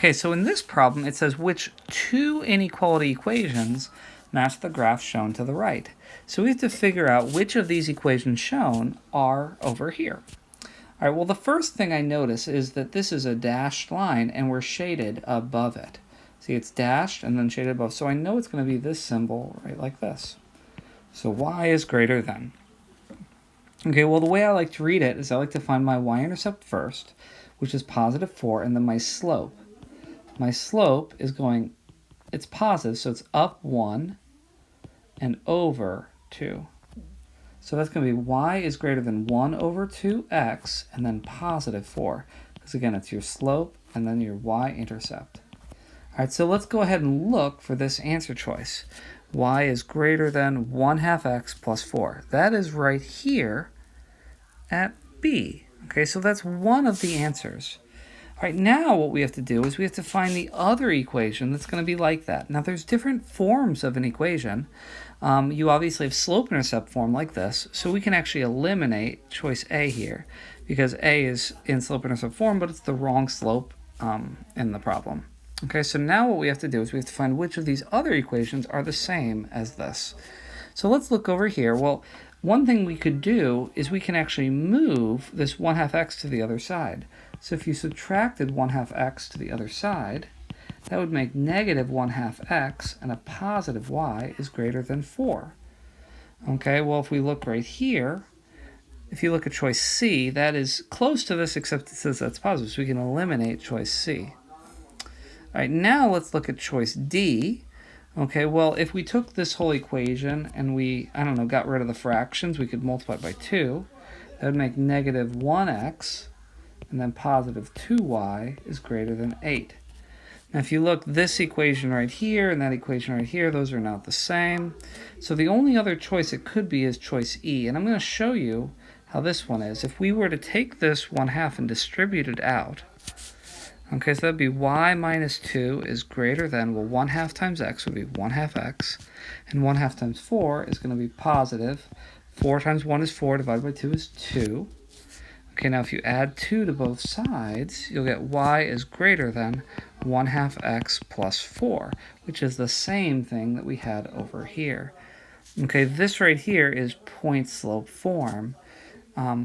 Okay, so in this problem, it says which two inequality equations match the graph shown to the right. So we have to figure out which of these equations shown are over here. All right, well, the first thing I notice is that this is a dashed line and we're shaded above it. See, it's dashed and then shaded above. So I know it's going to be this symbol right like this. So y is greater than. Okay, well, the way I like to read it is I like to find my y-intercept first, which is positive 4, and then my slope. My slope is going, it's positive, so it's up 1 and over 2. So that's going to be y is greater than 1 over 2x and then positive 4. Because again, it's your slope and then your y-intercept. All right, so let's go ahead and look for this answer choice. Y is greater than 1/2 x plus 4. That is right here at B. Okay, so that's one of the answers. All right, now what we have to do is we have to find the other equation that's going to be like that. Now, there's different forms of an equation. You obviously have slope-intercept form like this, so we can actually eliminate choice A here because A is in slope-intercept form, but it's the wrong slope in the problem. Okay, so now what we have to do is we have to find which of these other equations are the same as this. So let's look over here. Well, one thing we could do is we can actually move this 1/2 x to the other side. So if you subtracted 1/2 x to the other side, that would make negative 1/2 x, and a positive y is greater than 4. Okay, well, if we look right here, if you look at choice C, that is close to this, except it says that's positive, so we can eliminate choice C. All right, now let's look at choice D. Okay, well, if we took this whole equation and we, got rid of the fractions, we could multiply it by 2. That would make negative 1x, and then positive 2y is greater than 8. Now, if you look, this equation right here and that equation right here, those are not the same. So the only other choice it could be is choice E, and I'm going to show you how this one is. If we were to take this 1/2 and distribute it out, okay, so that'd be y minus 2 is greater than, well, 1/2 times x would be 1/2 x, and 1/2 times 4 is going to be positive. 4 times 1 is 4, divided by 2 is 2. Okay, now if you add 2 to both sides, you'll get y is greater than 1/2 x plus 4, which is the same thing that we had over here. Okay, this right here is point-slope form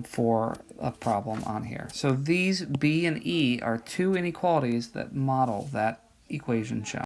for a problem on here. So these B and E are two inequalities that model that equation shown.